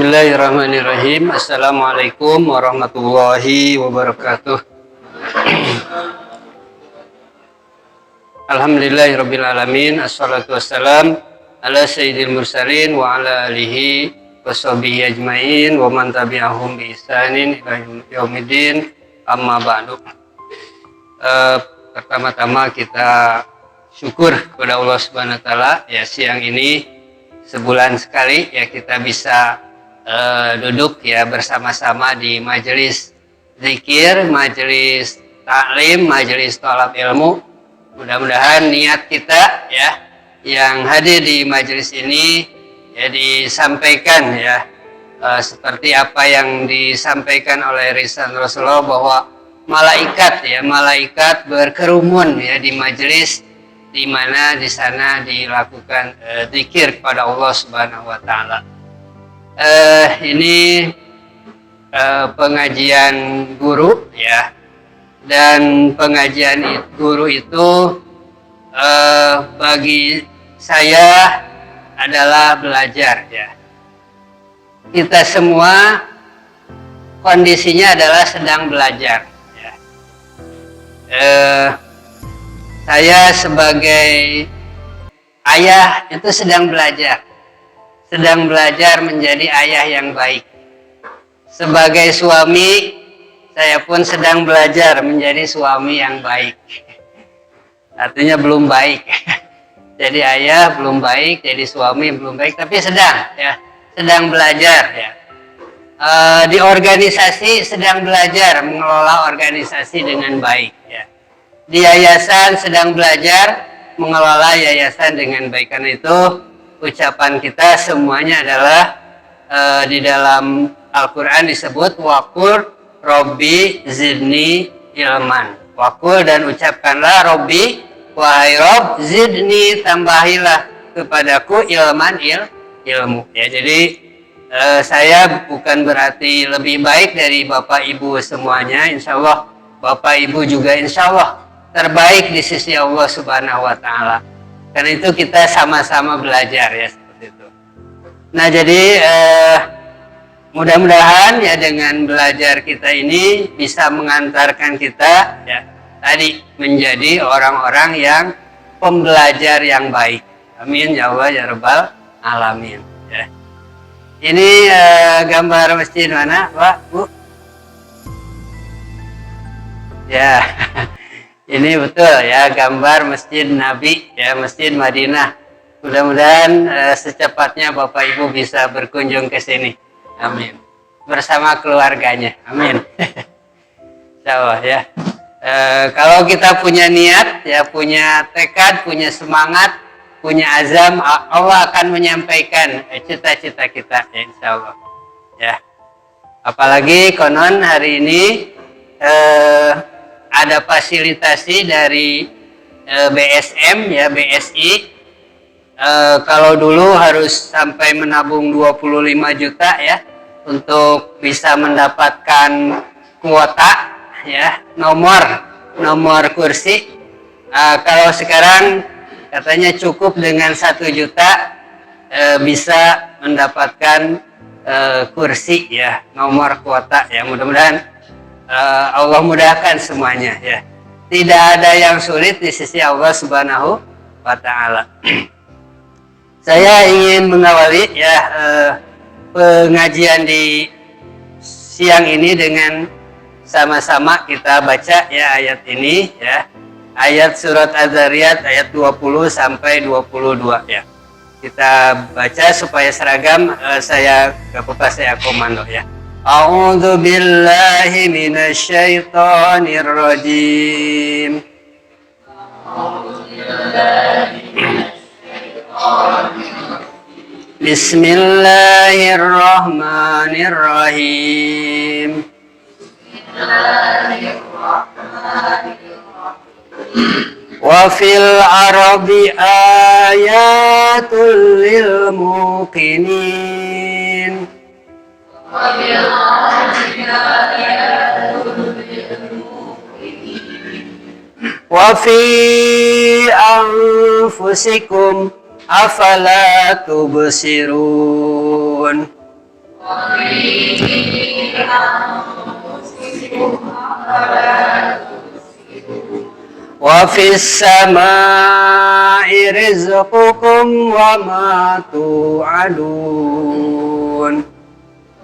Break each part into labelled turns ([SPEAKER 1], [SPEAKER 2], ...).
[SPEAKER 1] Bismillahirrahmanirrahim. Assalamualaikum warahmatullahi wabarakatuh. Alhamdulillahirabbil alamin. Assalatu wassalam ala sayyidil mursalin wa ala alihi washabihi ajmain wa man tabi'ahum bi ihsanin ila yaumiddin. Amma ba'du. Pertama-tama kita syukur kepada Allah Subhanahu wa taala ya, siang ini sebulan sekali ya kita bisa duduk ya bersama-sama di majelis zikir, majelis taklim, majelis thalab ilmu. Mudah-mudahan niat kita ya yang hadir di majelis ini ya disampaikan ya seperti apa yang disampaikan oleh Risalah Rasulullah bahwa malaikat berkerumun ya di majelis di mana di sana dilakukan zikir kepada Allah Subhanahu wa taala. Ini pengajian guru ya, dan pengajian guru itu bagi saya adalah belajar ya. Kita semua kondisinya adalah sedang belajar ya. Saya sebagai ayah itu sedang belajar menjadi ayah yang baik. Sebagai suami, saya pun sedang belajar menjadi suami yang baik. Artinya belum baik. Jadi ayah belum baik, jadi suami belum baik, tapi sedang belajar ya. Di organisasi sedang belajar mengelola organisasi dengan baik ya. Di yayasan sedang belajar mengelola yayasan dengan baik. Karena itu ucapan kita semuanya adalah di dalam Al-Quran disebut waqul Robbi zidni ilman. Waqul dan ucapkanlah Robbi, wahai Rob, zidni tambahilah kepadaku ilman ilmu. Ya, jadi saya bukan berarti lebih baik dari Bapak Ibu semuanya. Insya Allah Bapak Ibu juga insya Allah terbaik di sisi Allah Subhanahu wa taala. Karena itu kita sama-sama belajar ya seperti itu. Nah, jadi mudah-mudahan ya dengan belajar kita ini bisa mengantarkan kita ya tadi menjadi orang-orang yang pembelajar yang baik. Amin ya Allah ya Rabbal alamin ya. Ini gambar masjid mana, Pak, Bu? Ya. Ini betul ya gambar Masjid Nabi ya, Masjid Madinah. Mudah-mudahan secepatnya Bapak Ibu bisa berkunjung ke sini. Amin. Bersama keluarganya. Amin. Insyaallah ya. Kalau kita punya niat ya, punya tekad, punya semangat, punya azam, Allah akan menyampaikan cita-cita kita ya, insyaallah. Ya. Apalagi konon hari ini ada fasilitasi dari BSM ya, BSI. Kalau dulu harus sampai menabung 25 juta ya untuk bisa mendapatkan kuota ya, nomor kursi. Kalau sekarang katanya cukup dengan 1 juta bisa mendapatkan kursi ya, nomor kuota ya. Mudah-mudahan Allah mudahkan semuanya ya. Tidak ada yang sulit di sisi Allah Subhanahu wa taala. Saya ingin mengawali ya pengajian di siang ini dengan sama-sama kita baca ya ayat ini ya. Ayat surat Az-Zariyat ayat 20 sampai 22 ya. Kita baca supaya seragam, saya gak apa-apa saya komando ya. A'udzu billahi minasyaitonir rajim. Bismillahirrahmanirrahim. Wa fil ardi ayatul lil muqinin. Wa fi anfusikum afala tubsirun. Wa fis samaa'i rizqukum wa ma tu'adun.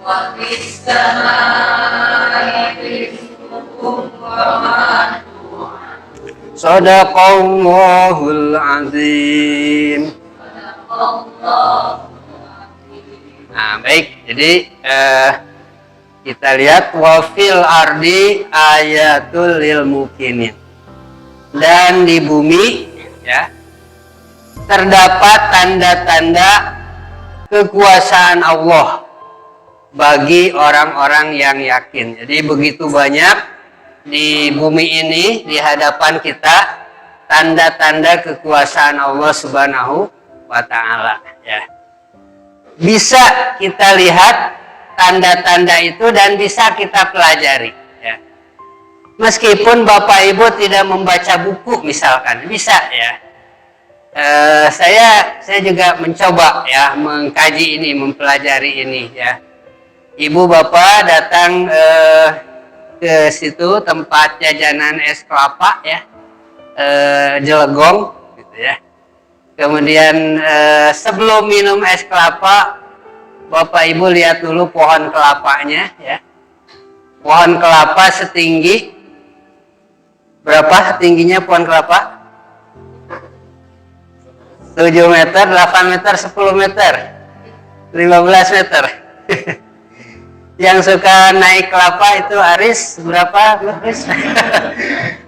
[SPEAKER 1] Wa fis samaa'i rizqukum wa ma tu'adun. Shadaqallahul azim. Nah, baik. Jadi kita lihat wa fil ardi ayatul lil mukminin. Dan di bumi ya terdapat tanda-tanda kekuasaan Allah bagi orang-orang yang yakin. Jadi begitu banyak di bumi ini, di hadapan kita, tanda-tanda kekuasaan Allah Subhanahu wa Ta'ala ya. Bisa kita lihat tanda-tanda itu dan bisa kita pelajari ya. Meskipun Bapak Ibu tidak membaca buku misalkan, bisa ya. Saya juga mencoba ya mengkaji ini, mempelajari ini ya. Ibu Bapak datang ke situ tempat jajanan es kelapa ya, Jelegong gitu ya. Kemudian sebelum minum es kelapa, Bapak Ibu lihat dulu pohon kelapanya ya. Pohon kelapa setinggi berapa tingginya pohon kelapa? 7 meter, 8 meter, 10 meter, 15 meter. Yang suka naik kelapa itu Aris, berapa Aris?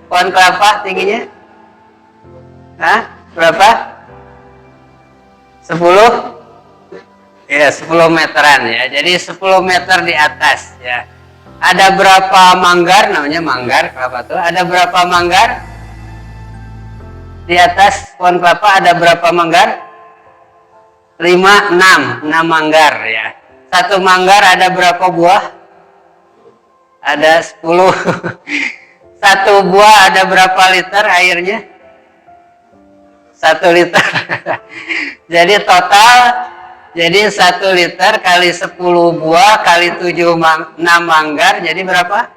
[SPEAKER 1] Pohon kelapa tingginya? Hah? Berapa? 10? Ya, 10 meteran ya. Jadi 10 meter di atas ya. Ada berapa manggar, namanya manggar kelapa tuh? Ada berapa manggar? Di atas pohon kelapa ada berapa manggar? 5, 6 manggar ya. Satu manggar ada berapa buah? Ada 10. Satu buah ada berapa liter airnya? 1 liter. Jadi total, jadi 1 liter kali 10 buah kali 6 manggar, jadi berapa?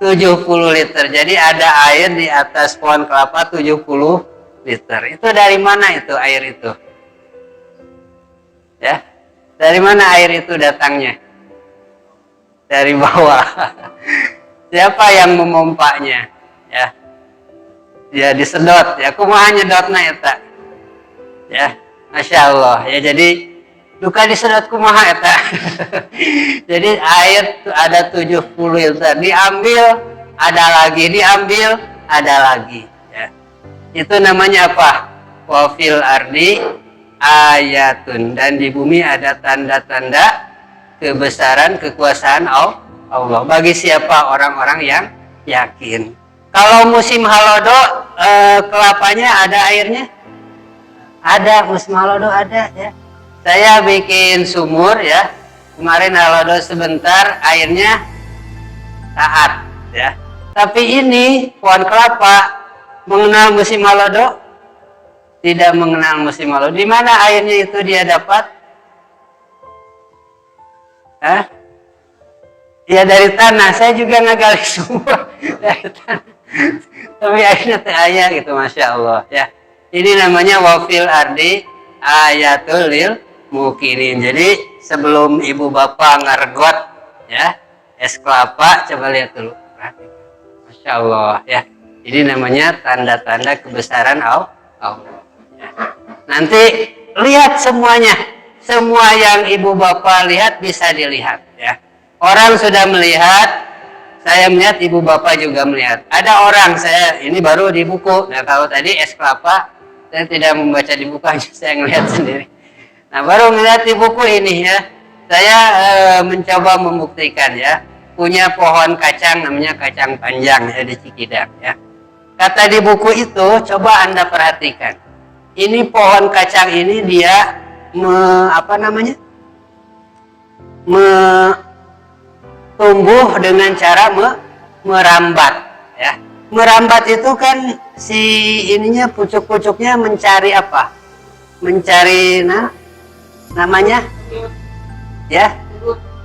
[SPEAKER 1] 70 liter. Jadi ada air di atas pohon kelapa 70 liter. Itu dari mana itu air itu? Ya, dari mana air itu datangnya? Dari bawah. Siapa yang memompanya? Ya, ya disedot. Ya, kumaha nyedotna eta. Ya, Masya Allah. Ya, jadi duka disedot kumaha eta. Jadi air ada 70 liter, diambil ada lagi, diambil ada lagi ya. Itu namanya apa? Wa fil ardi ayatun, dan di bumi ada tanda-tanda kebesaran kekuasaan Allah bagi siapa? Orang-orang yang yakin. Kalau musim halodo kelapanya ada airnya? Ada, musim halodo ada ya. Saya bikin sumur ya. Kemarin halodo sebentar, airnya taat ya. Tapi ini pohon kelapa mengenal musim halodo? Tidak mengenal musim halodo. Di mana airnya itu dia dapat? Hah? Ya dari tanah. Saya juga ngegali sumur dari tanah. Tapi airnya ayah gitu, Masya Allah ya. Ini namanya wafil ardi ayatul lil mukminin. Jadi sebelum ibu bapak ngergot ya es kelapa, coba lihat dulu, Masya Allah ya. Ini namanya tanda-tanda kebesaran Allah ya. Nanti lihat semuanya, semua yang ibu bapak lihat bisa dilihat ya. Orang sudah melihat, saya melihat, ibu bapak juga melihat. Ada orang, saya ini baru di buku. Nah, kalau tadi es kelapa saya tidak membaca di buku, saya ngelihat sendiri. Nah, baru melihat di buku ini ya, saya mencoba membuktikan ya. Punya pohon kacang, namanya kacang panjang ya di Cikidang ya. Kata di buku itu, coba Anda perhatikan. Ini pohon kacang ini dia tumbuh dengan cara merambat ya. Merambat itu kan si ininya, pucuk-pucuknya mencari apa? Mencari namanya ya,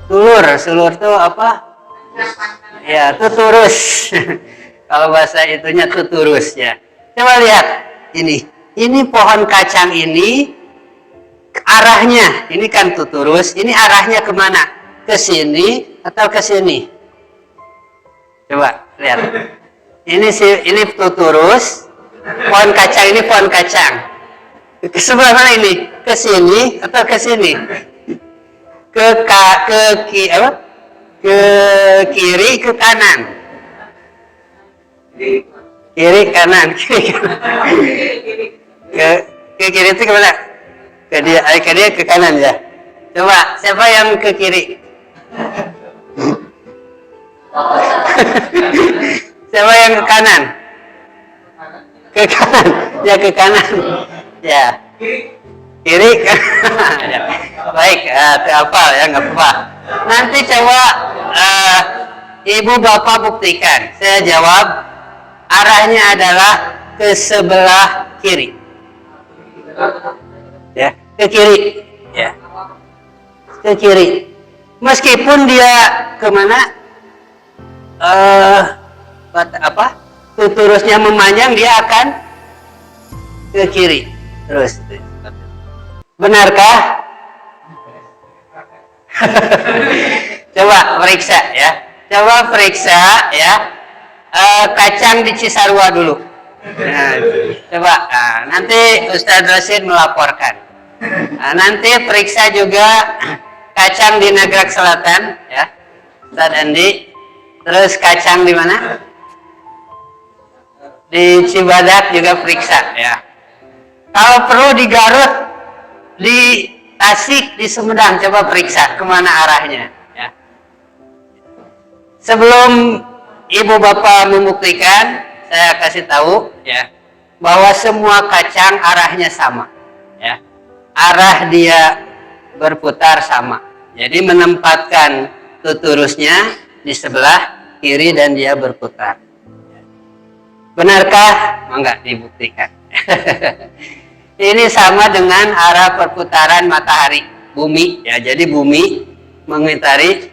[SPEAKER 1] Sulur tuh apa? Ya, tuturus. Kalau bahasa itunya tuturus ya. Coba lihat ini pohon kacang ini arahnya, ini kan tuturus, ini arahnya kemana? Ke sini atau ke sini? Coba lihat. Ini tuturus, pohon kacang ini pohon kacang. Ke sebelah mana ini? Ke sini atau ke sini? Ke kiri, ke kanan. Kiri kanan. Ke kiri itu kemana? Ke dia ke kanan ya. Coba siapa yang ke kiri? Siapa yang ke kanan? Ke kanan. Ya ke kanan. Ya. Kiri kan. Baik, apa ya, nggak apa-apa. Nanti coba ibu bapak buktikan. Saya jawab arahnya adalah ke sebelah kiri. Ya, ke kiri. Ya. Ke kiri. Meskipun dia kemana? Tuturusnya memanjang, dia akan ke kiri. Terus. Benarkah? Coba periksa ya. Coba periksa ya. Kacang di Cisarua dulu. Nah, coba. Nanti Ustadz Rasid melaporkan. Nanti periksa juga kacang di Nagrag Selatan ya. Ustadz Andi. Terus kacang di mana? Di Cibadak juga periksa ya. Kalau perlu di Garut, di Tasik, di Sumedang, coba periksa kemana arahnya ya. Sebelum ibu bapak membuktikan, saya kasih tahu ya bahwa semua kacang arahnya sama ya. Arah dia berputar sama. Jadi menempatkan tuturusnya di sebelah kiri dan dia berputar. Benarkah? Enggak dibuktikan. Ini sama dengan arah perputaran matahari, bumi ya. Jadi bumi mengitari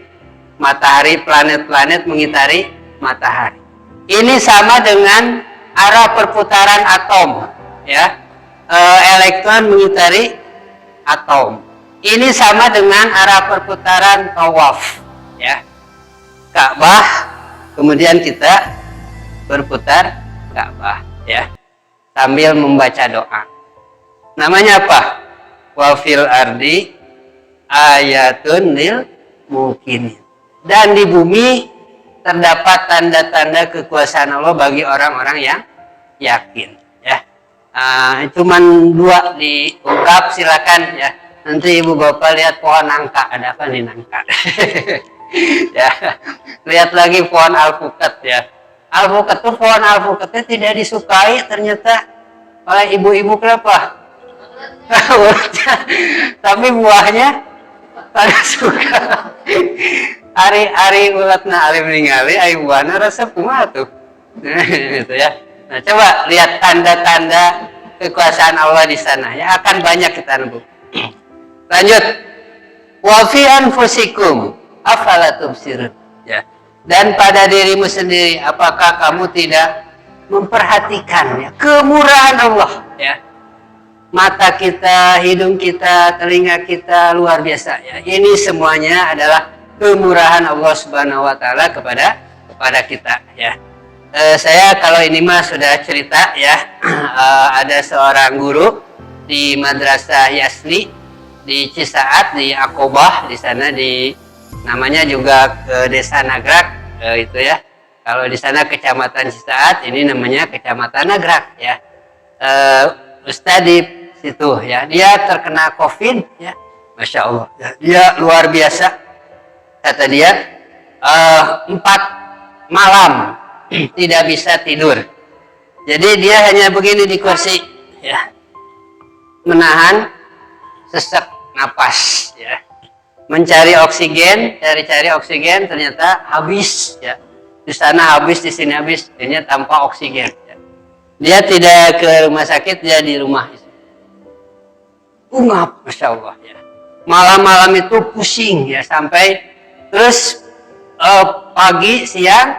[SPEAKER 1] matahari, planet-planet mengitari matahari. Ini sama dengan arah perputaran atom ya. Elektron mengitari atom. Ini sama dengan arah perputaran tawaf ya. Ka'bah, kemudian kita berputar Ka'bah ya, sambil membaca doa. Namanya apa? Wa fil ardi ayatun lil mukminin. Dan di bumi terdapat tanda-tanda kekuasaan Allah bagi orang-orang yang yakin ya. Cuman 2 diungkap, silakan ya. Nanti ibu bapak lihat pohon nangka, ada apa nih nangka? Ya, lihat lagi pohon alpukat ya. Alpukat tuh, pohon alpukatnya tidak disukai ternyata oleh ibu-ibu. Kenapa? Tapi buahnya pada suka. Ari ulatna ari ningali ai buahna rasa kumaha tuh. Gitu ya. Nah, coba lihat tanda-tanda kekuasaan Allah di sana ya, akan banyak kita nemu. Lanjut. Wa fi anfusikum afala tubsirun ya. Dan pada dirimu sendiri, apakah kamu tidak memperhatikan ya kemurahan Allah ya. Mata kita, hidung kita, telinga kita luar biasa ya. Ini semuanya adalah kemurahan Allah Subhanahu wa taala kepada kita ya. Saya kalau ini mah sudah cerita ya. Ada seorang guru di Madrasah Yasli di Cisaat, di Akobah, di sana, namanya juga Desa Nagrag itu ya. Kalau di sana Kecamatan Cisaat, ini namanya Kecamatan Nagrag ya. Ustadz di situ ya, dia terkena COVID ya, Masya Allah ya. Dia luar biasa, kata dia 4 malam tidak bisa tidur. Jadi dia hanya begini di kursi ya, menahan sesak napas ya, mencari oksigen, cari oksigen, ternyata habis ya. Di sana habis, di sini habis, ini tanpa oksigen ya. Dia tidak ke rumah sakit, dia di rumah. Ungap, Masya Allah ya. Malam-malam itu pusing ya, sampai terus pagi siang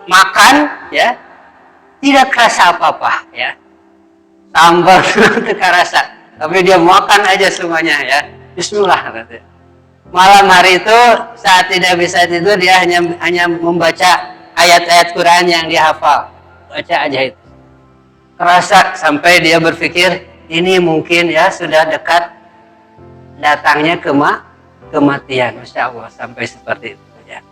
[SPEAKER 1] makan ya tidak kerasa apa-apa ya, sambal tidak kerasa, tapi dia makan aja semuanya ya, Bismillah katanya. Malam hari itu saat tidak bisa tidur dia hanya membaca ayat-ayat Quran yang dihafal, baca aja itu. Kerasa sampai dia berpikir ini mungkin ya sudah dekat datangnya kematian, Masya Allah, sampai seperti itu ya.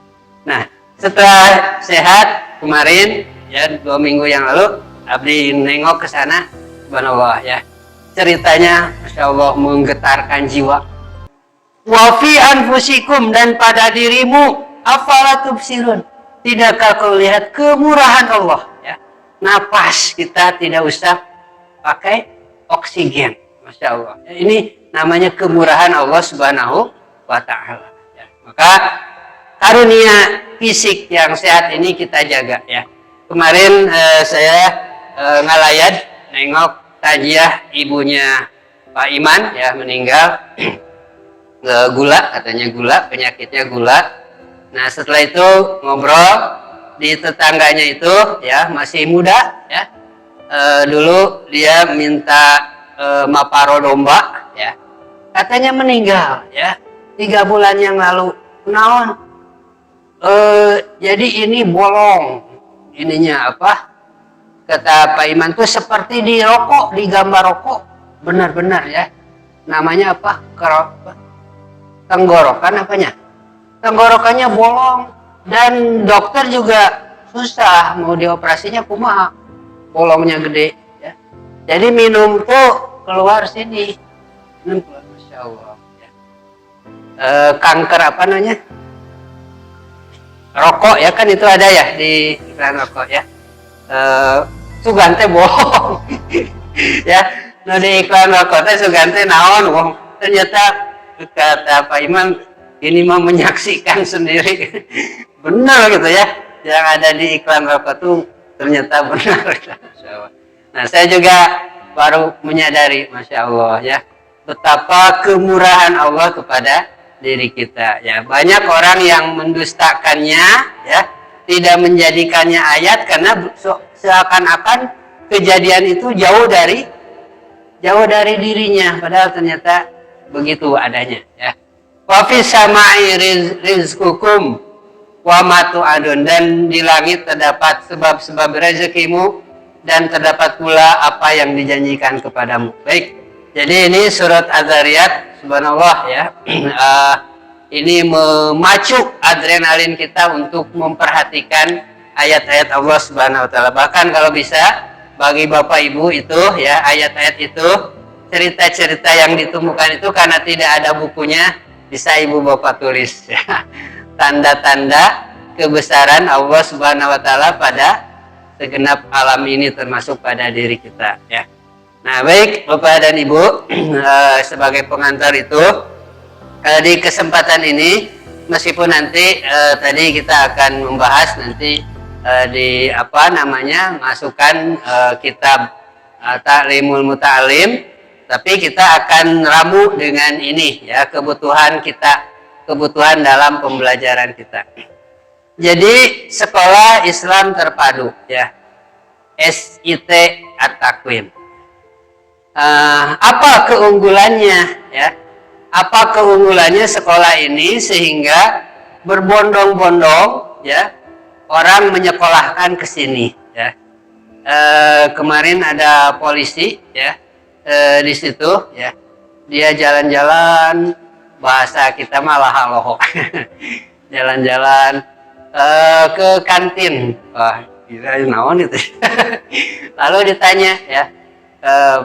[SPEAKER 1] Nah setelah sehat kemarin ya 2 minggu yang lalu abdi nengok ke sana, subhanallah ya, ceritanya Masya Allah menggetarkan jiwa. Wa fi anfusikum, dan pada dirimu, afala tubsirun, tidakkah kau lihat kemurahan Allah ya, napas kita tidak usah pakai oksigen, Masya Allah ya, ini namanya kemurahan Allah Subhanahu wa ta'ala ya. Maka karunia fisik yang sehat ini kita jaga ya. Kemarin saya ngalayat nengok tajiah ibunya Pak Iman ya, meninggal gula, katanya gula, penyakitnya gula. Nah setelah itu ngobrol di tetangganya itu ya, masih muda ya, dulu dia minta maparo domba ya, katanya meninggal ya 3 bulan yang lalu. Naon jadi ini bolong ininya apa, kata Pak Iman tuh seperti di rokok, di gambar rokok, benar-benar ya, namanya apa, tenggorokan apanya, tenggorokannya bolong, dan dokter juga susah mau dioperasinya, kumaha bolongnya gede ya. Jadi minum tuh keluar sini, Masya Allah ya. Kanker apa namanya, rokok ya kan, itu ada ya di iklan rokok ya, sugante bohong ya, no di iklan rokok teh sugante naon bohong, ternyata kata Pak Iman ini mah menyaksikan sendiri benar gitu ya, yang ada di iklan rokok tuh ternyata benar. Nah saya juga baru menyadari, Masya Allah ya, betapa kemurahan Allah kepada diri kita ya. Banyak orang yang mendustakannya ya, tidak menjadikannya ayat karena seakan-akan kejadian itu jauh dari dirinya, padahal ternyata begitu adanya ya. Wa fis sama'i rizqukum wa ma tu'adun, dan di langit terdapat sebab-sebab rezekimu dan terdapat pula apa yang dijanjikan kepadamu. Baik. Jadi ini surat Az-Zariyat, subhanallah ya. Ini memacu adrenalin kita untuk memperhatikan ayat-ayat Allah Subhanahu wa taala. Bahkan kalau bisa bagi Bapak Ibu itu ya, ayat-ayat itu, cerita-cerita yang ditemukan itu karena tidak ada bukunya, bisa Ibu Bapak tulis ya. Tanda-tanda kebesaran Allah Subhanahu wa taala pada segenap alam ini, termasuk pada diri kita ya. Nah, baik Bapak dan Ibu, sebagai pengantar itu di kesempatan ini, meskipun nanti tadi kita akan membahas nanti di apa namanya, masukan kitab Ta'limul Muta'alim, tapi kita akan ramu dengan ini ya, kebutuhan kita, kebutuhan dalam pembelajaran kita. Jadi sekolah Islam terpadu ya, SIT At-Takwim. Apa keunggulannya ya? Apa keunggulannya sekolah ini sehingga berbondong-bondong ya orang menyekolahkan ke sini ya. Kemarin ada polisi ya di situ ya, dia jalan-jalan, bahasa kita malah haloho jalan-jalan ke kantin, wah gila naon itu lalu ditanya ya,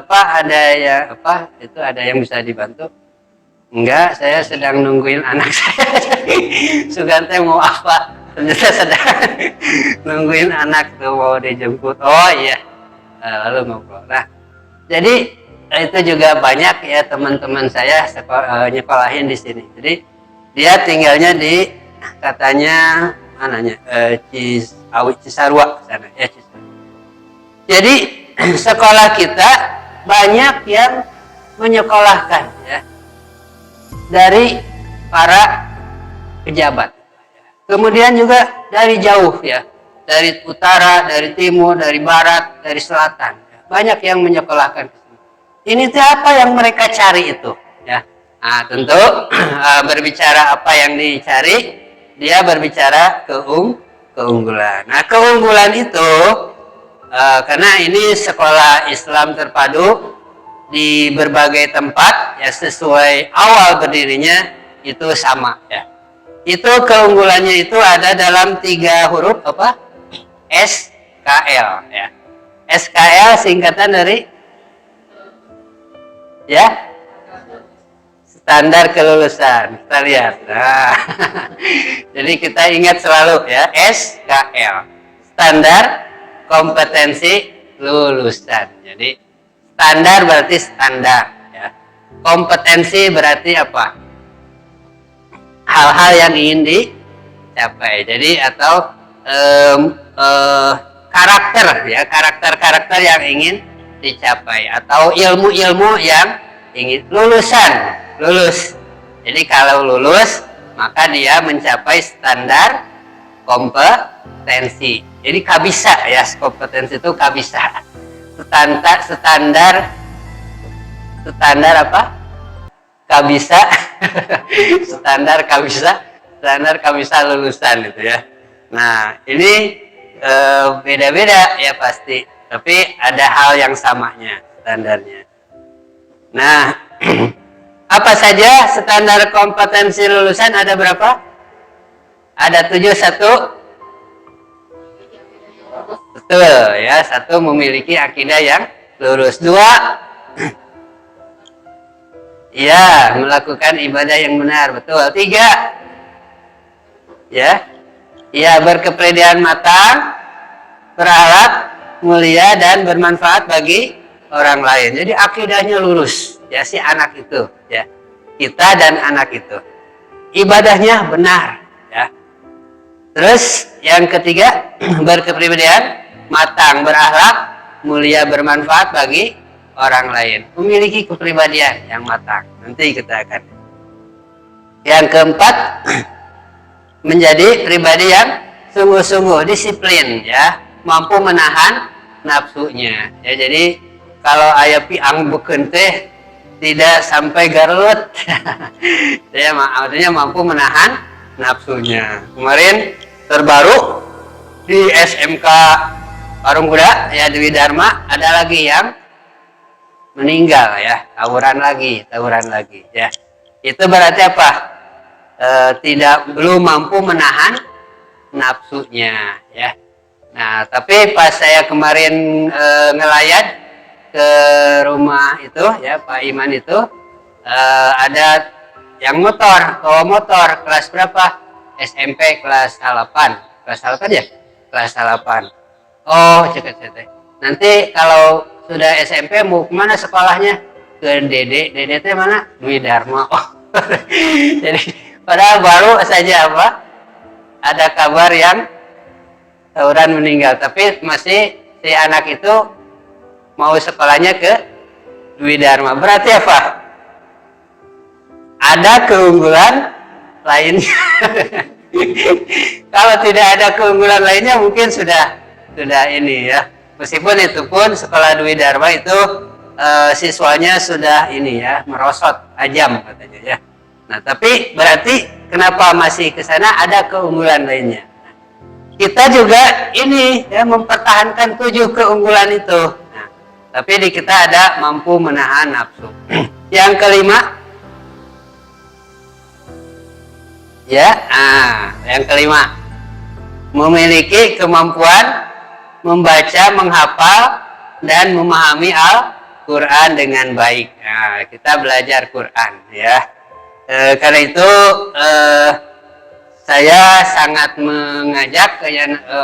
[SPEAKER 1] Pak ada ya apa itu, ada yang bisa dibantu? Enggak, saya sedang nungguin anak saya. Sugante mau apa? Ternyata sedang nungguin anak tuh mau dijemput. Oh iya, lalu ngobrol. Nah, jadi itu juga banyak ya teman-teman saya nyekolahin di sini. Jadi dia tinggalnya di katanya mananya Cisarua sana ya, Cisarua. Jadi sekolah kita banyak yang menyekolahkan ya, dari para pejabat. Kemudian juga dari jauh ya, dari utara, dari timur, dari barat, dari selatan, banyak yang menyekolahkan. Ini tuh apa yang mereka cari itu, ya. Nah, tentu berbicara apa yang dicari, dia berbicara keunggulan. Nah, keunggulan itu karena ini sekolah Islam terpadu di berbagai tempat, ya sesuai awal berdirinya itu sama, ya. Itu keunggulannya itu ada dalam 3 huruf apa? SKL, ya. SKL singkatan dari ya standar kelulusan. Kita lihat. Nah, jadi kita ingat selalu ya, SKL, standar kompetensi lulusan. Jadi standar berarti standar, ya. Kompetensi berarti apa? Hal-hal yang ingin dicapai. Jadi atau karakter, ya, karakter-karakter yang ingin dicapai atau ilmu-ilmu yang ingin lulus. Jadi kalau lulus maka dia mencapai standar kompetensi. Jadi kabisa, ya, kompetensi itu kabisa. Standar apa? Kabisa. standar kabisa lulusan itu, ya. Nah, ini beda-beda ya pasti, tapi ada hal yang samanya standarnya. Nah, apa saja standar kompetensi lulusan? Ada berapa? Ada 7. Betul, ya. 1, memiliki akidah yang lurus. 2, ya, melakukan ibadah yang benar. Betul. 3, ya, berkepribadian matang, berakhlak mulia dan bermanfaat bagi orang lain. Jadi akidahnya lurus, ya, si anak itu, ya. Kita dan anak itu. Ibadahnya benar, ya. Terus yang ketiga, berkepribadian matang, berakhlak mulia, bermanfaat bagi orang lain. Memiliki kepribadian yang matang. Nanti kita akan. Yang keempat, menjadi pribadi yang sungguh-sungguh, disiplin, ya, mampu menahan nafsunya. Ya, jadi kalau aya piang beukeun teh tidak sampai garut. Ya, artinya mampu menahan nafsunya. Kemarin terbaru di SMK Parung Kuda, ya, Dewi Dharma, ada lagi yang meninggal, ya, tawuran lagi, ya. Itu berarti apa? Belum mampu menahan nafsunya, ya. Nah, tapi pas saya kemarin ngelayat ke rumah itu, ya, Pak Iman itu, ada yang bawa motor kelas berapa? SMP kelas 8 ya? Kelas 8. Oh, ceket. Nanti kalau sudah SMP mau kemana sekolahnya? Ke Dede teh mana? Dwi Dharma. Oh. Jadi padahal baru saja apa? Ada kabar yang tawuran meninggal, tapi masih si anak itu mau sekolahnya ke Dwi Dharma. Berarti apa? Ada keunggulan lainnya. Kalau tidak ada keunggulan lainnya mungkin sudah ini, ya. Meskipun itu pun sekolah Dwi Dharma itu siswanya sudah ini, ya, merosot tajam katanya, ya. Nah, tapi berarti kenapa masih ke sana? Ada keunggulan lainnya. Kita juga ini, ya, mempertahankan 7 keunggulan itu. Nah, tapi di kita ada mampu menahan nafsu. Yang kelima, ya, yang kelima, memiliki kemampuan membaca, menghafal, dan memahami Al-Quran dengan baik. Nah, kita belajar Quran, ya. Karena itu saya sangat mengajak,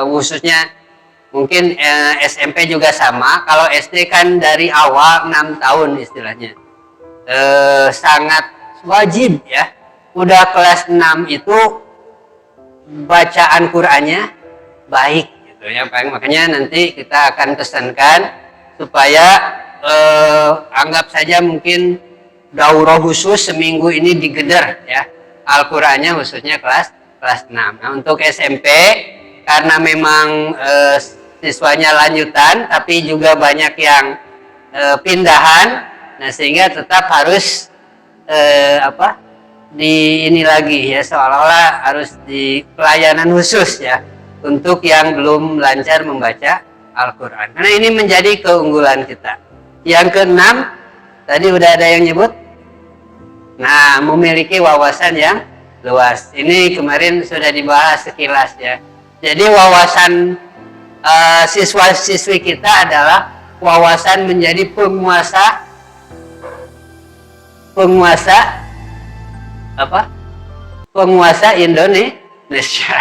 [SPEAKER 1] khususnya mungkin SMP juga sama. Kalau SD kan dari awal 6 tahun istilahnya, sangat wajib, ya. Udah kelas 6 itu bacaan Qurannya baik, gitu, ya. Makanya nanti kita akan pesankan supaya anggap saja mungkin daurah khusus seminggu ini digeder, ya. Al-Qur'annya khususnya kelas 6. Nah, untuk SMP karena memang siswanya lanjutan tapi juga banyak yang pindahan, nah sehingga tetap harus di ini lagi ya, seolah-olah harus di pelayanan khusus ya untuk yang belum lancar membaca Al-Quran. Karena ini menjadi keunggulan kita. Yang keenam, tadi udah ada yang nyebut. Nah, memiliki wawasan yang luas. Ini kemarin sudah dibahas sekilas ya. Jadi wawasan siswa-siswi kita adalah wawasan menjadi penguasa Indonesia.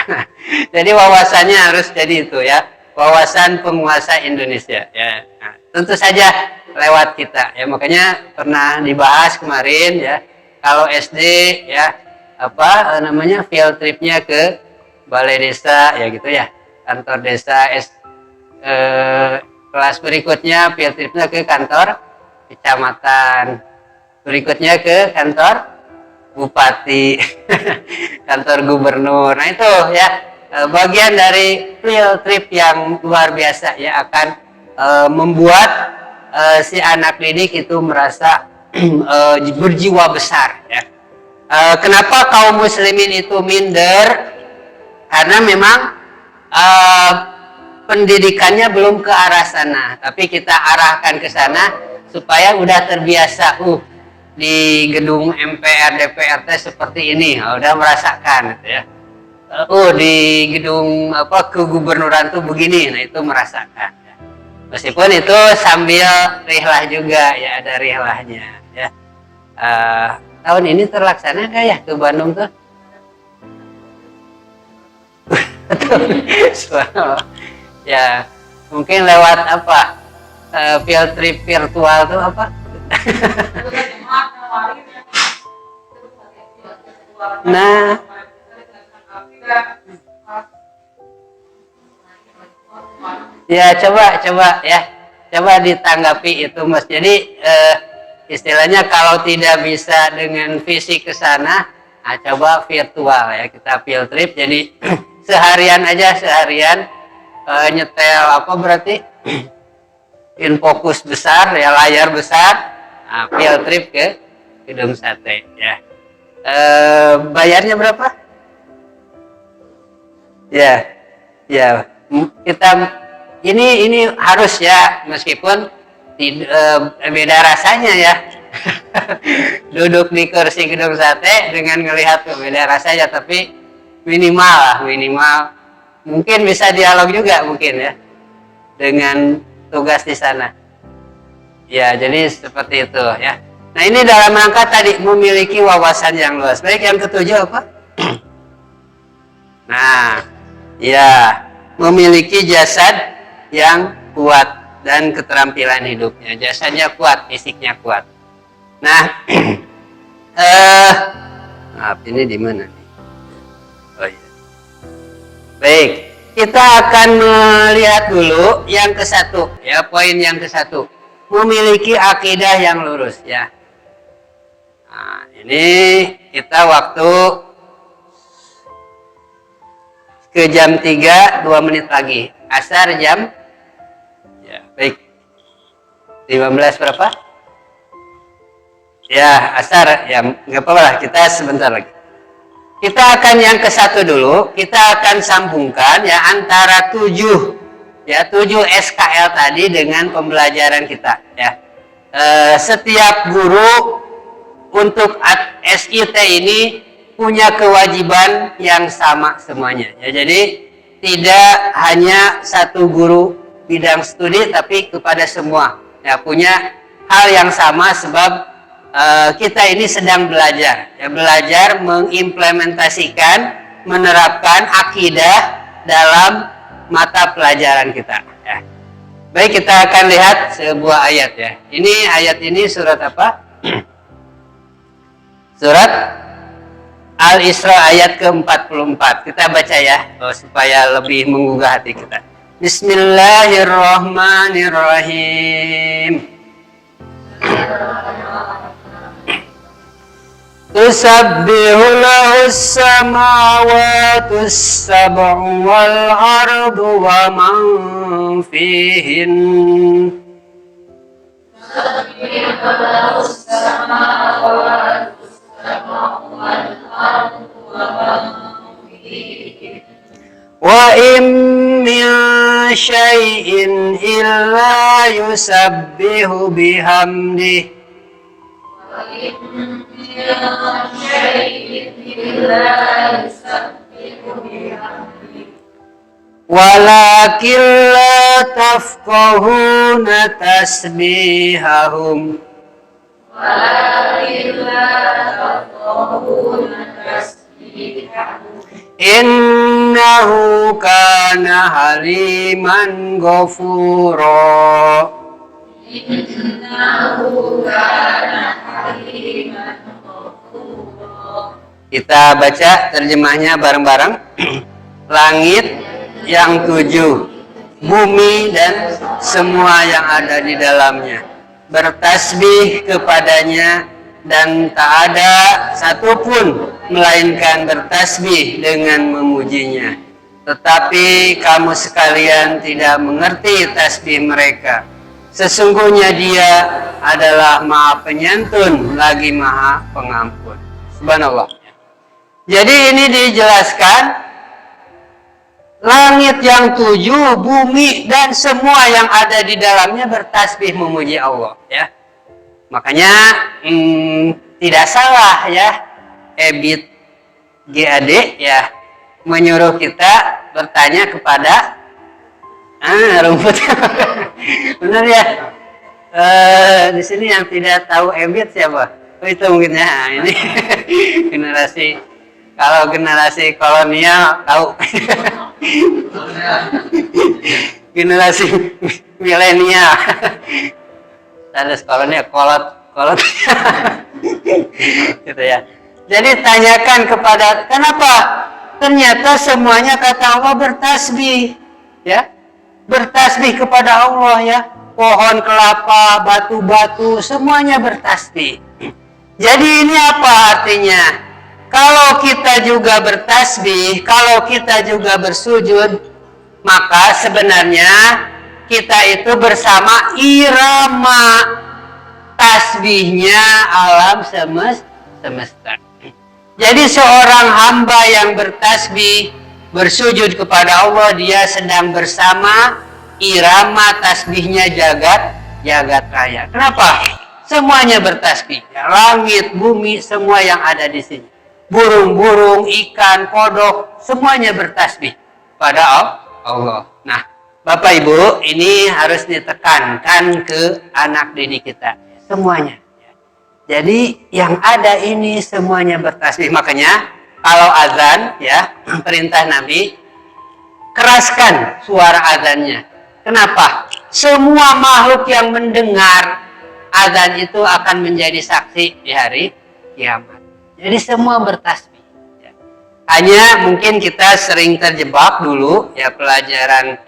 [SPEAKER 1] Jadi wawasannya harus jadi itu ya, wawasan penguasa Indonesia ya. Nah, tentu saja lewat kita ya, makanya pernah dibahas kemarin ya, kalau SD ya field tripnya ke balai desa ya gitu ya, kantor desa. Kelas berikutnya field tripnya ke kantor kecamatan, berikutnya ke kantor bupati, kantor gubernur. Nah itu ya bagian dari field trip yang luar biasa ya, akan membuat si anak didik itu merasa berjiwa besar ya. Kenapa kaum muslimin itu minder? Karena memang pendidikannya belum ke arah sana, tapi kita arahkan ke sana supaya udah terbiasa. Di gedung MPR DPR seperti ini, udah merasakan gitu ya. Di gedung kegubernuran tuh begini, nah itu merasakan ya. Meskipun itu sambil rihlah juga ya, ada rihlahnya ya. Tahun ini terlaksana nggak ya ke Bandung tuh? Ya mungkin lewat field trip virtual tuh apa? Nah, ya coba ditanggapi itu Mas. Jadi istilahnya kalau tidak bisa dengan fisik ke sana, coba virtual ya, kita field trip. Jadi seharian nyetel berarti infocus besar ya, layar besar, field trip ke gedung sate ya. Bayarnya berapa? Ya kita ini harus ya, meskipun beda rasanya ya. Duduk di kursi gedung sate dengan ngelihat beda rasanya, tapi minimal mungkin bisa dialog juga mungkin ya dengan tugas di sana ya. Jadi seperti itu ya. Nah ini dalam rangka tadi memiliki wawasan yang luas. Baik, yang ketujuh apa? Nah ya, memiliki jasad yang kuat dan keterampilan hidupnya. Jasadnya kuat, fisiknya kuat. Nah maaf, ini di mana nih? Oh iya. Baik, kita akan melihat dulu yang ke-1 ya, poin yang ke-1, memiliki akidah yang lurus ya. Nah, ini kita waktu ke jam 3, 2 menit lagi. Asar jam ya, baik. 15 berapa? Ya, asar ya, nggak apa-apa lah, kita sebentar lagi. Kita akan yang ke-1 dulu, kita akan sambungkan ya antara 7 SKL tadi dengan pembelajaran kita ya. Setiap guru untuk SIT ini punya kewajiban yang sama semuanya ya. Jadi tidak hanya satu guru bidang studi, tapi kepada semua ya, punya hal yang sama, sebab kita ini sedang belajar ya, belajar mengimplementasikan, menerapkan akidah dalam mata pelajaran kita ya. Baik, kita akan lihat sebuah ayat ya. Ayat ini surat apa? Surat Al-Isra ayat ke-44. Kita baca ya, supaya lebih menggugah hati kita. Bismillahirrahmanirrahim. Tusabbihu lahus samawati sab'u wal ardu wa man fihin. Tusabbihu lahus samawati sab'u wal ardu wa man fihin. Wa in min syai'in illa yusabbihu bihamdihi. Wa in min syai'in illa yusabbihu bihamdihi. Walakin la tafqahuna tasbihahum. Walakin la tafqahuna tasbihahum. Innahu kana haliman ghafura. Innahu kana haliman ghafura. Kita baca terjemahnya bareng-bareng. Langit yang 7, bumi dan semua yang ada di dalamnya bertasbih kepadanya, dan tak ada satupun melainkan bertasbih dengan memujinya. Tetapi kamu sekalian tidak mengerti tasbih mereka. Sesungguhnya Dia adalah Maha Penyantun lagi Maha Pengampun. Subhanallah. Jadi ini dijelaskan langit yang 7, bumi dan semua yang ada di dalamnya bertasbih memuji Allah, ya. Makanya tidak salah ya Ebit GAD ya menyuruh kita bertanya kepada rumput. Benar ya? Di sini yang tidak tahu Ebit siapa? Oh, itu mungkin ya. Ini generasi, kalau generasi kolonial tahu. Generasi milenial. Ada kolonial kolot gitu ya. Jadi tanyakan kepada, kenapa? Ternyata semuanya kata Allah bertasbih, ya, bertasbih kepada Allah, ya. Pohon kelapa, batu-batu, semuanya bertasbih. Jadi ini apa artinya? Kalau kita juga bertasbih, kalau kita juga bersujud, maka sebenarnya kita itu bersama irama tasbihnya alam semesta. Jadi seorang hamba yang bertasbih, bersujud kepada Allah, dia sedang bersama irama tasbihnya jagat raya. Kenapa? Semuanya bertasbih. Langit, bumi, semua yang ada di sini. Burung-burung, ikan, kodok, semuanya bertasbih pada Allah. Nah, Bapak Ibu, ini harus ditekankan ke anak didik kita. Semuanya. Jadi yang ada ini semuanya bertasbih. Makanya kalau azan, ya, perintah Nabi, keraskan suara azannya. Kenapa? Semua makhluk yang mendengar azan itu akan menjadi saksi di hari kiamat. Jadi semua bertasbih. Hanya mungkin kita sering terjebak dulu, ya, pelajaran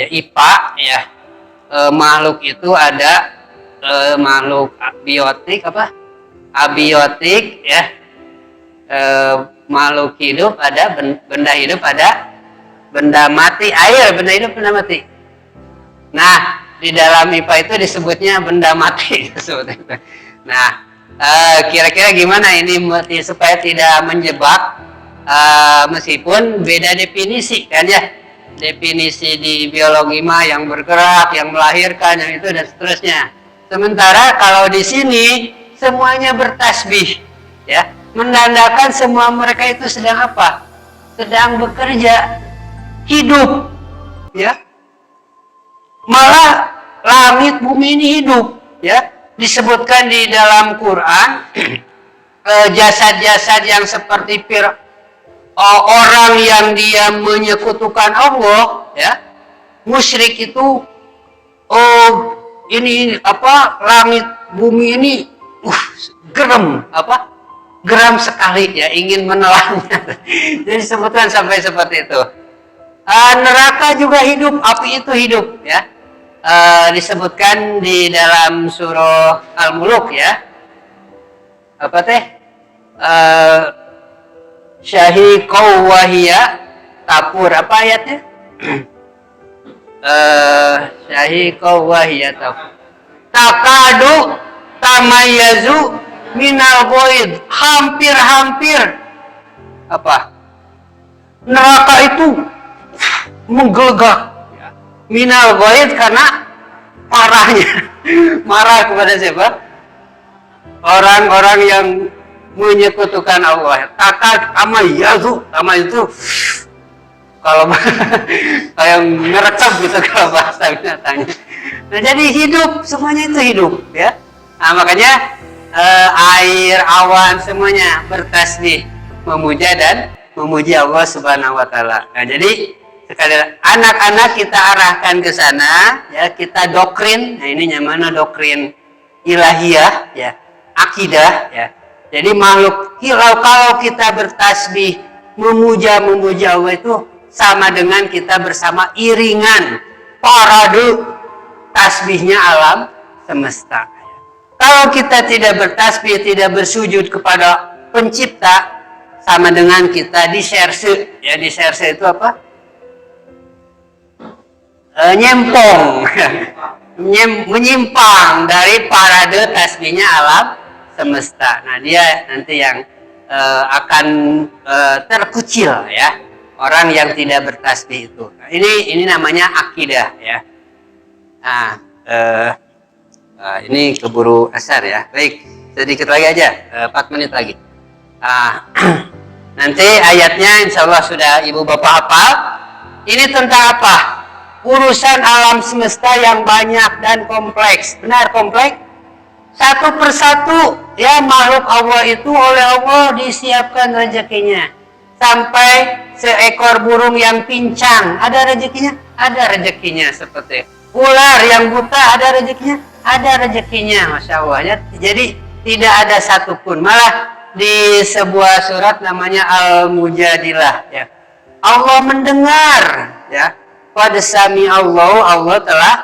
[SPEAKER 1] IPA, ya, makhluk itu ada makhluk abiotik, ya, makhluk hidup ada, benda hidup ada, benda mati, air, benda hidup, benda mati. Nah, di dalam IPA itu disebutnya benda mati. Nah, kira-kira gimana ini supaya tidak menjebak, meskipun beda definisi kan, ya. Definisi di biologi mah yang bergerak, yang melahirkan, yang itu dan seterusnya. Sementara kalau di sini semuanya bertasbih, ya, menandakan semua mereka itu sedang apa? Sedang bekerja, hidup, ya. Malah langit bumi ini hidup, ya. Disebutkan di dalam Quran jasad-jasad yang seperti orang yang dia menyekutukan Allah, ya, musyrik itu, ini langit bumi ini geram sekali, ya, ingin menelannya. Jadi sebutkan sampai seperti itu. Neraka juga hidup, api itu hidup, ya. Disebutkan di dalam surah Al-Muluk, ya. apa teh? Syahiqau wahiya tapur, apa ayatnya? Syahiqau wahiya tapur. Takadu tamayazu minal ghaid, hampir-hampir apa? Neraka itu menggelegak minal ghaid karena marahnya. Marah kepada siapa? Orang-orang yang menyekutukan Allah. Takad tamayazu, tama itu kalau kayak ngerekam gitu kalau bahasa binatangnya. Nah, jadi hidup, semuanya itu hidup ya. Nah, makanya air, awan semuanya bertasbih, memuja dan memuji Allah Subhanahu wa taala. Nah, jadi sekali anak-anak kita arahkan ke sana ya, kita doktrin. Nah, ini yang mana doktrin ilahiyah ya, akidah ya. Jadi makhluk kalau kita bertasbih memuja Allah itu sama dengan kita bersama iringan parade tasbihnya alam semesta. Kalau kita tidak bertasbih, tidak bersujud kepada pencipta, sama dengan kita diserse. Ya, diserse itu apa? Nyempong. Menyimpang dari parade tasbihnya alam semesta. Nah, dia nanti yang akan terkucil ya. Orang yang tidak bertasbih itu. Nah, ini namanya akidah ya. Nah, ini keburu asar ya. Baik, sedikit lagi aja, 4 menit lagi. Nanti ayatnya insya Allah sudah ibu bapak hafal. Ini tentang apa? Urusan alam semesta yang banyak dan kompleks. Benar, kompleks? Satu persatu ya, makhluk Allah itu oleh Allah disiapkan rezekinya. Sampai seekor burung yang pincang, ada rezekinya? Ada rezekinya. Seperti ular yang buta, ada rezekinya? Ada rezekinya, Masya Allah ya. Jadi tidak ada satupun. Malah di sebuah surat namanya Al-Mujadilah ya, Allah mendengar ya. Qad sami Allah telah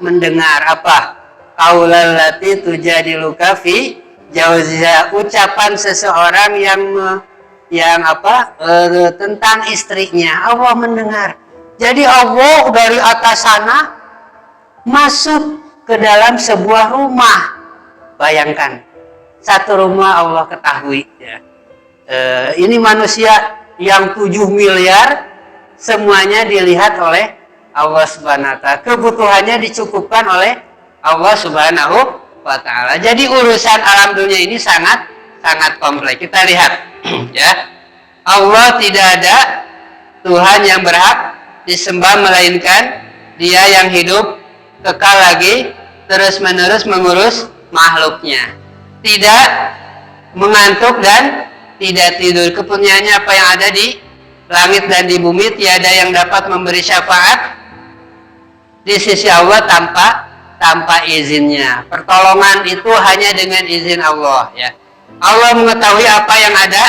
[SPEAKER 1] mendengar apa? Qaulal lati tujadiluka fi zawjiha, ucapan seseorang yang apa? Tentang istrinya. Allah mendengar. Jadi Allah dari atas sana masuk ke dalam sebuah rumah. Bayangkan, satu rumah Allah ketahui ya. Ini manusia yang 7 miliar semuanya dilihat oleh Allah Subhanahu wa taala. Kebutuhannya dicukupkan oleh Allah Subhanahu wa taala. Jadi urusan alam dunia ini sangat kompleks. Kita lihat ya. Allah tidak ada Tuhan yang berhak disembah melainkan Dia yang hidup kekal lagi terus-menerus mengurus makhluknya. Tidak mengantuk dan tidak tidur. Kepunyaannya apa yang ada di langit dan di bumi, tiada yang dapat memberi syafaat di sisi Allah tanpa izinnya. Pertolongan itu hanya dengan izin Allah ya. Allah mengetahui apa yang ada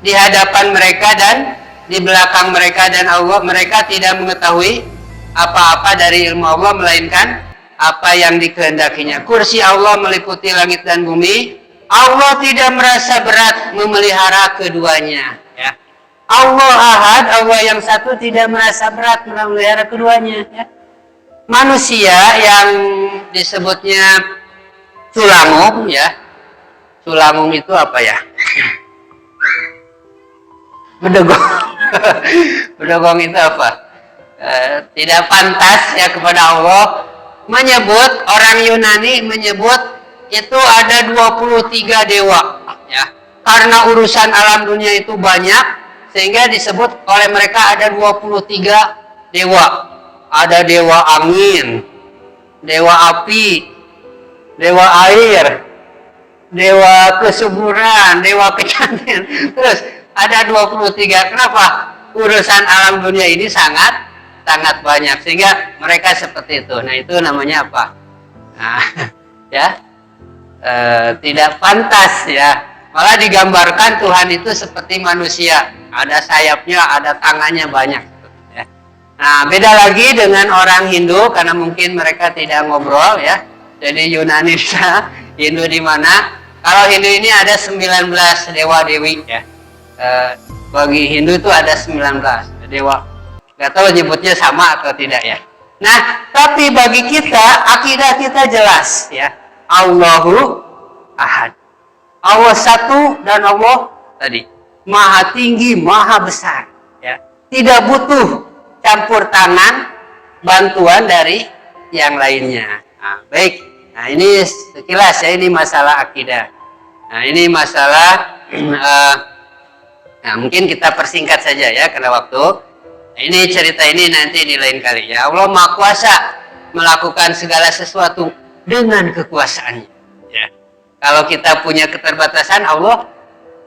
[SPEAKER 1] di hadapan mereka dan di belakang mereka, dan mereka tidak mengetahui apa-apa dari ilmu Allah melainkan apa yang dikehendakinya. Kursi Allah meliputi langit dan bumi. Allah tidak merasa berat memelihara keduanya ya. Allah Ahad, Allah yang satu, tidak merasa berat memelihara keduanya ya. Manusia yang disebutnya Sulangung ya. Sulangung itu apa ya? Bedogong. Bedogong itu apa? Tidak pantas ya kepada Allah menyebut, orang Yunani menyebut itu ada 23 dewa ya. Karena urusan alam dunia itu banyak sehingga disebut oleh mereka ada 23 dewa. Ada dewa angin, dewa api, dewa air, dewa kesuburan, dewa kecantikan. Terus ada 23. Kenapa? Urusan alam dunia ini sangat banyak sehingga mereka seperti itu. Nah, itu namanya apa? Nah, ya. Tidak pantas ya. Malah digambarkan Tuhan itu seperti manusia, ada sayapnya, ada tangannya banyak ya. Nah, beda lagi dengan orang Hindu karena mungkin mereka tidak ngobrol ya. Jadi Yunani bisa, Hindu di mana? Kalau Hindu ini ada 19 dewa dewi ya. Bagi Hindu itu ada 19 dewa. Gak tahu nyebutnya sama atau tidak ya. Nah, tapi bagi kita akidah kita jelas ya. Allahu Ahad. Allah satu dan Allah tadi maha tinggi, maha besar ya. Tidak butuh campur tangan bantuan dari yang lainnya. Nah, baik. Nah, ini sekilas ya, ini masalah akidah. Nah, ini masalah nah, mungkin kita persingkat saja ya karena waktu. Nah, ini cerita ini nanti di lain kali ya. Allah Maha Kuasa melakukan segala sesuatu dengan kekuasaannya ya. Kalau kita punya keterbatasan, Allah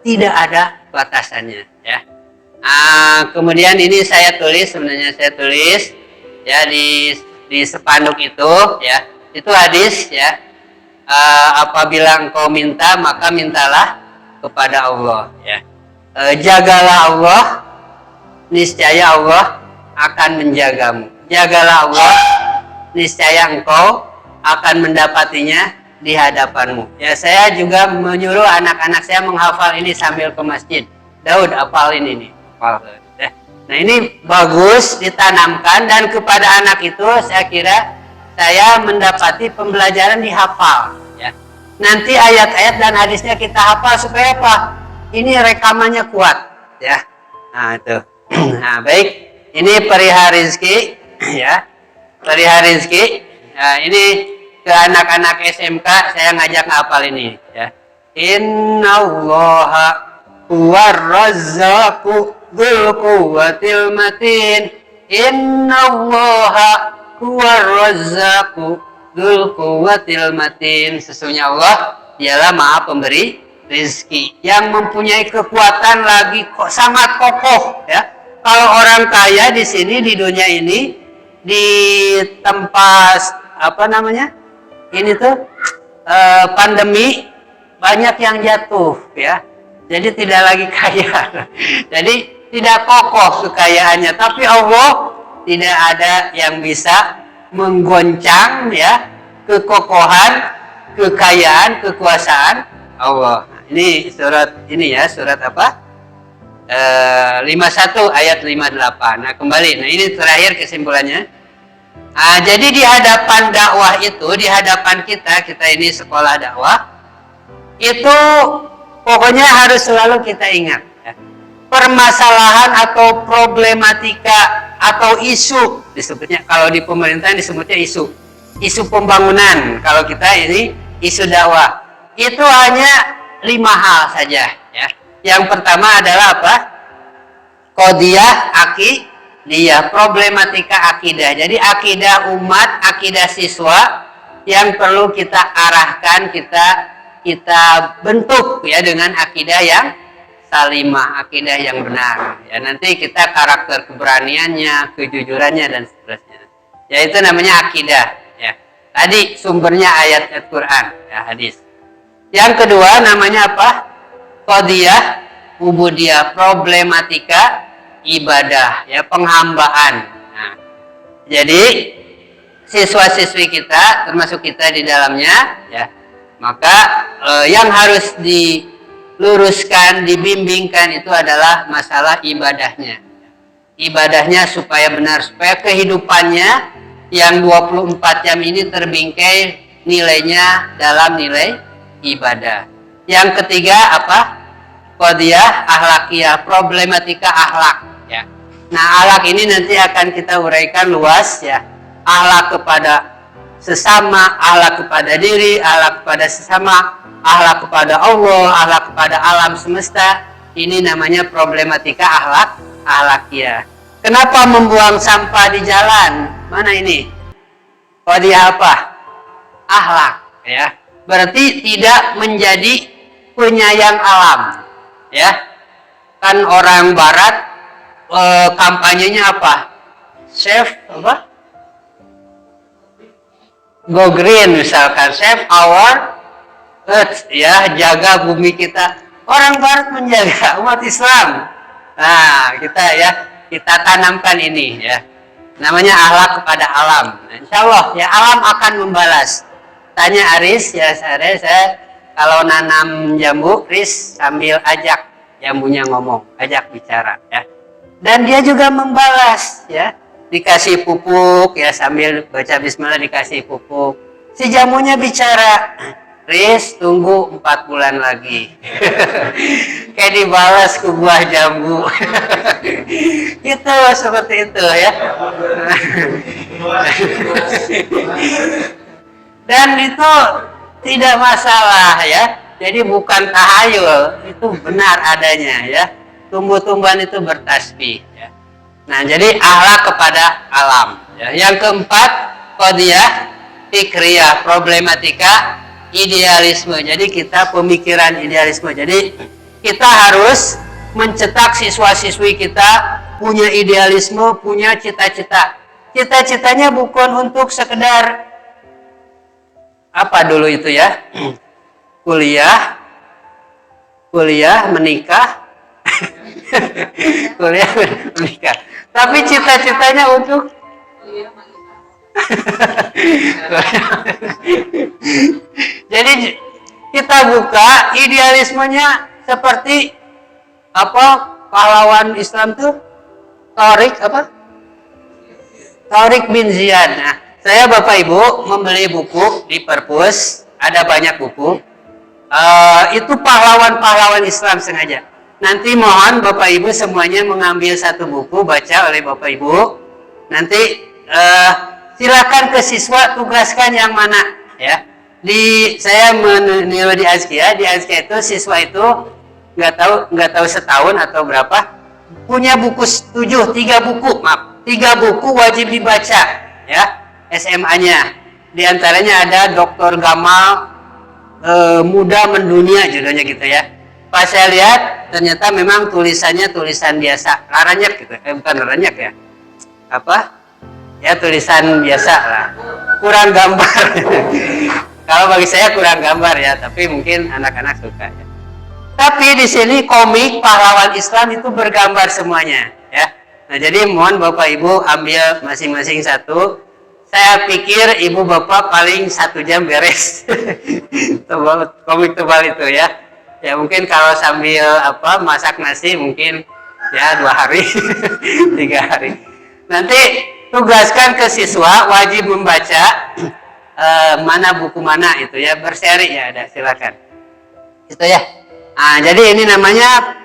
[SPEAKER 1] tidak ada batasannya ya. Kemudian ini saya tulis, sebenarnya saya tulis ya di spanduk itu ya. Itu hadis ya. Apabila engkau minta, maka mintalah kepada Allah ya. Jagalah Allah, niscaya Allah akan menjagamu. Jagalah Allah, niscaya engkau akan mendapatinya di hadapanmu. Ya, saya juga menyuruh anak-anak saya menghafal ini sambil ke masjid. Daud, hafalin ini. Nah, ini bagus ditanamkan, dan kepada anak itu saya kira saya mendapati pembelajaran dihafal ya. Nanti ayat-ayat dan hadisnya kita hafal supaya apa? Ini rekamannya kuat ya. Nah, itu. Nah, baik. Ini perihal rizki ya. Perihal rizki. Nah, ini ke anak-anak SMK saya ngajak ngapal ini ya. Innallaha huwar razzaqu dzul quwwatil matin. Innallaha huwar razzaqu dzul quwwatil matin. Sesungguhnya Allah dialah Maha Pemberi rezeki yang mempunyai kekuatan lagi kok sangat kokoh ya. Kalau orang kaya di sini di dunia ini di tempat apa namanya? Ini tuh pandemi banyak yang jatuh ya. Jadi tidak lagi kaya. Jadi tidak kokoh kekayaannya, tapi Allah tidak ada yang bisa menggoncang ya kekokohan, kekayaan, kekuasaan Allah. Ini surat ini ya, surat apa? 51 ayat 58. Nah, kembali. Nah, ini terakhir kesimpulannya. Nah, jadi di hadapan dakwah itu, di hadapan kita ini sekolah dakwah, itu pokoknya harus selalu kita ingat ya. Permasalahan atau problematika atau isu, disebutnya kalau di pemerintahan disebutnya isu pembangunan. Kalau kita ini isu dakwah, itu hanya 5 hal saja ya. Yang pertama adalah apa? Qadiyah akidiyah, problematika akidah. Jadi akidah umat, akidah siswa yang perlu kita arahkan, kita bentuk ya dengan akidah yang salimah, akidah yang benar. Ya, nanti kita karakter keberaniannya, kejujurannya dan seterusnya. Ya, itu namanya akidah ya. Tadi sumbernya ayat Al-Qur'an ya, hadis. Yang kedua namanya apa? Qadiyah ubudiyah, problematika ibadah ya, penghambaan. Nah, jadi siswa-siswi kita termasuk kita di dalamnya ya, maka yang harus diluruskan, dibimbingkan itu adalah masalah ibadahnya. Ibadahnya supaya benar, supaya kehidupannya yang 24 jam ini terbingkai nilainya dalam nilai ibadah. Yang ketiga apa? Qadiyah akhlakiyah, problematika akhlak ya. Nah, akhlak ini nanti akan kita uraikan luas ya. Akhlak kepada sesama, akhlak kepada diri, akhlak kepada sesama, akhlak kepada Allah, akhlak kepada alam semesta. Ini namanya problematika akhlakiyah. Kenapa membuang sampah di jalan? Mana ini? Qadiyah apa? Akhlak ya. Berarti tidak menjadi penyayang alam ya. Kan orang barat kampanyenya apa? Save apa? Go green misalkan, save our earth ya, jaga bumi kita. Orang barat menjaga umat Islam. Nah, kita tanamkan ini ya. Namanya akhlak kepada alam. Nah, insya Allah ya, alam akan membalas. Tanya Aris ya, saya Kalau nanam jambu, Riz sambil ajak jambunya ngomong, ajak bicara ya. Dan dia juga membalas ya, dikasih pupuk ya, sambil baca bismillah dikasih pupuk. Si jamunya bicara, Riz tunggu 4 bulan lagi. Kayak dibalas ke buah jambu. Itu seperti itu ya. Dan itu tidak masalah ya. Jadi bukan tahayul, itu benar adanya ya. Tumbuh-tumbuhan itu bertasbih ya. Nah, jadi akhlak kepada alam ya. Yang keempat, qadiyah fikriyah, problematika idealisme. Jadi kita pemikiran idealisme. Jadi kita harus mencetak siswa-siswi kita punya idealisme, punya cita-cita. Cita-citanya bukan untuk sekedar apa dulu itu ya? Kuliah, menikah. Kuliah, menikah. Tapi cita-citanya untuk jadi kita buka idealismenya seperti apa pahlawan Islam tuh Tariq bin Ziyad. Nah, saya Bapak Ibu membeli buku di perpus, ada banyak buku. Itu pahlawan-pahlawan Islam sengaja. Nanti mohon Bapak Ibu semuanya mengambil satu buku, baca oleh Bapak Ibu. Nanti silakan ke siswa tugaskan yang mana ya. Saya meniru di Azkia itu siswa itu nggak tahu setahun atau berapa punya buku 3 buku wajib dibaca ya, SMA-nya. Di antaranya ada Dr. Gamal Muda Mendunia judulnya gitu ya. Pas saya lihat ternyata memang tulisannya tulisan biasa, laranyak gitu. Bukan laranyak ya. Apa? Ya tulisan biasa lah. Kurang gambar. Kalau bagi saya kurang gambar ya, tapi mungkin anak-anak suka ya. Tapi di sini komik pahlawan Islam itu bergambar semuanya ya. Nah, jadi mohon Bapak Ibu ambil masing-masing satu. Saya pikir Ibu Bapak paling 1 jam beres. Komik tebal itu ya. Ya mungkin kalau sambil masak nasi mungkin ya 2 hari, 3 hari. Nanti tugaskan ke siswa wajib membaca mana buku mana itu ya, berseri ya, ada silakan. Itu ya. Nah, jadi ini namanya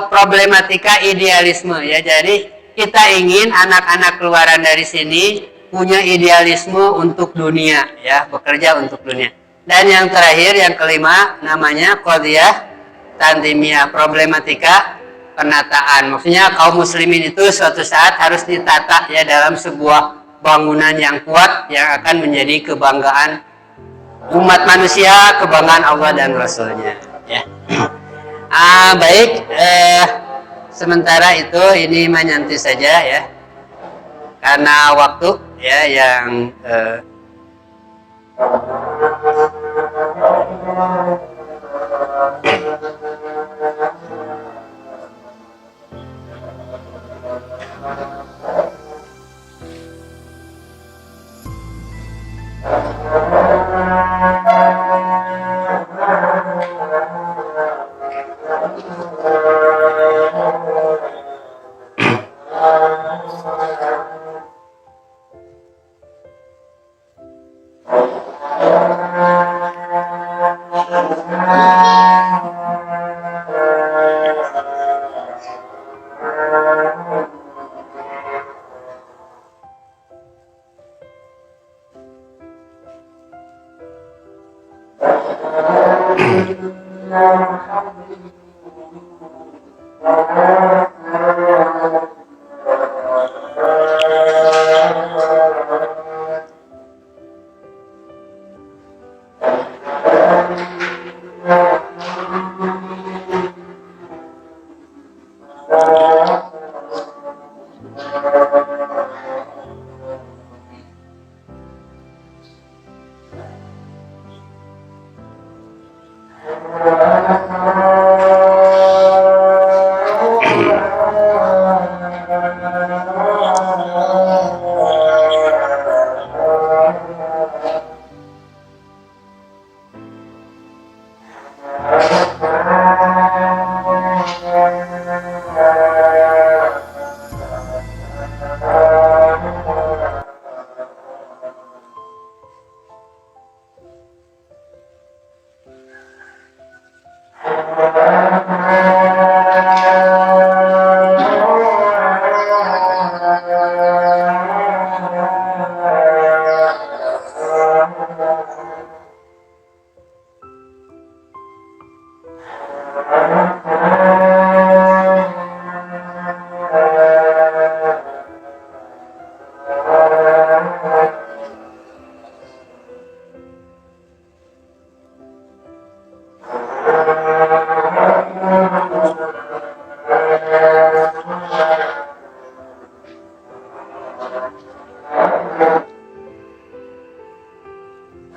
[SPEAKER 1] problematika idealisme ya. Jadi kita ingin anak-anak keluaran dari sini punya idealisme untuk dunia ya, bekerja untuk dunia. Dan yang terakhir, yang kelima, namanya qadiyah tanzimiyah, problematika penataan. Maksudnya kaum muslimin itu suatu saat harus ditata ya dalam sebuah bangunan yang kuat yang akan menjadi kebanggaan umat manusia, kebanggaan Allah dan Rasulnya ya. Baik, sementara itu ini menyanti saja ya, karena waktu ya yang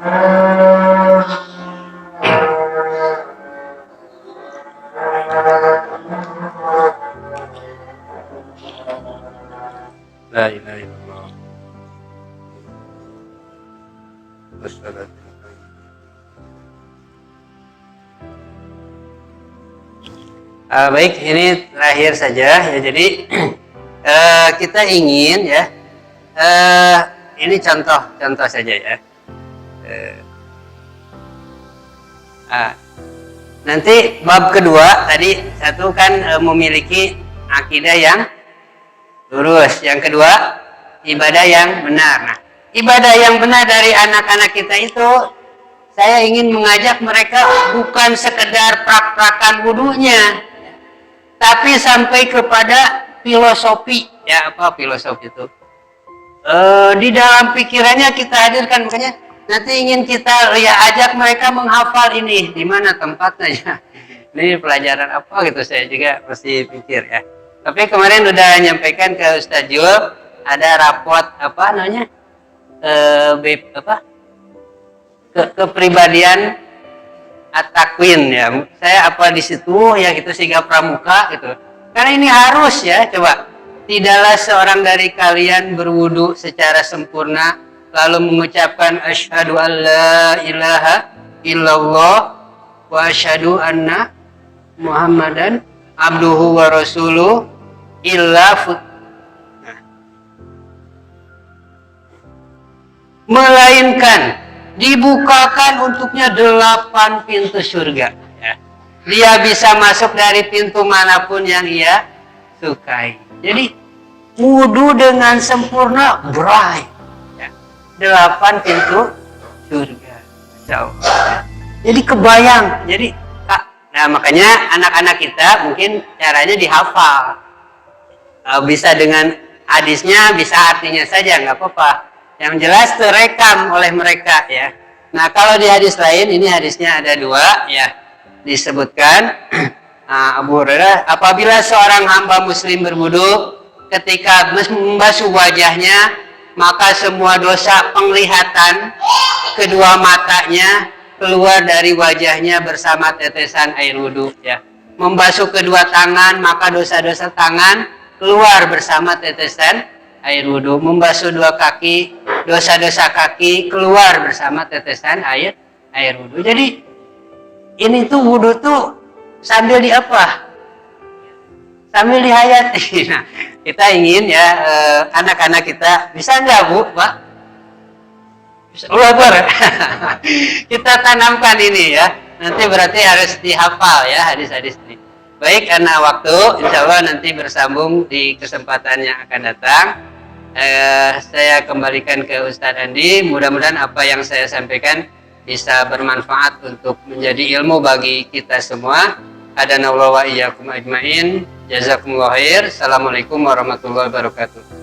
[SPEAKER 1] La ilaha illallah. Wassalatu. Baik, ini terakhir saja ya. Jadi kita ingin ya, ini contoh saja ya. Nanti bab kedua tadi satu kan memiliki akidah yang lurus, yang kedua ibadah yang benar. Nah, ibadah yang benar dari anak-anak kita itu saya ingin mengajak mereka bukan sekedar prak-prakan wudunya, tapi sampai kepada filosofi. Ya, apa filosofi itu? Di dalam pikirannya kita hadirkan, makanya nanti ingin kita ya ajak mereka menghafal ini di mana tempatnya. Ini pelajaran apa gitu, saya juga mesti pikir ya. Tapi kemarin udah nyampaikan ke Ustadz Jul, ada raport apa namanya kepribadian At-Takwin ya. Saya apa di situ ya gitu sehingga pramuka gitu. Karena ini harus ya, coba. Tidaklah seorang dari kalian berwudu secara sempurna lalu mengucapkan asyhadu an la ilaha illallah wa asyhadu anna Muhammadan abduhu wa rasuluh illa melainkan dibukakan untuknya 8 pintu surga ya. Dia bisa masuk dari pintu manapun yang ia sukai. Jadi wudu dengan sempurna bright ya. 8 pintu surga. Jadi kebayang. Jadi nah makanya anak-anak kita mungkin caranya dihafal. Bisa dengan hadisnya, bisa artinya saja, nggak apa-apa. Yang jelas terekam oleh mereka ya. Nah kalau di hadis lain, ini hadisnya ada 2 ya, disebutkan Abu Hurairah, apabila seorang hamba muslim berwudu, ketika membasuh wajahnya, maka semua dosa penglihatan kedua matanya keluar dari wajahnya bersama tetesan air wudu ya. Membasuh kedua tangan, maka dosa-dosa tangan keluar bersama tetesan air wudu. Membasuh 2 kaki, dosa-dosa kaki keluar bersama tetesan air wudu. Jadi ini tuh wudu tuh sambil di apa? Sambil dihayati. Nah, kita ingin ya anak-anak kita bisa nggak Bu, Pak? Kita tanamkan ini ya. Nanti berarti harus dihafal ya hadis-hadis ini. Baik, karena waktu, insya Allah nanti bersambung di kesempatan yang akan datang. Saya kembalikan ke Ustadz Andi. Mudah-mudahan apa yang saya sampaikan bisa bermanfaat untuk menjadi ilmu bagi kita semua. Hadanallahu wa iyyakum ajmain. Jazakumullah khair. Assalamualaikum warahmatullahi wabarakatuh.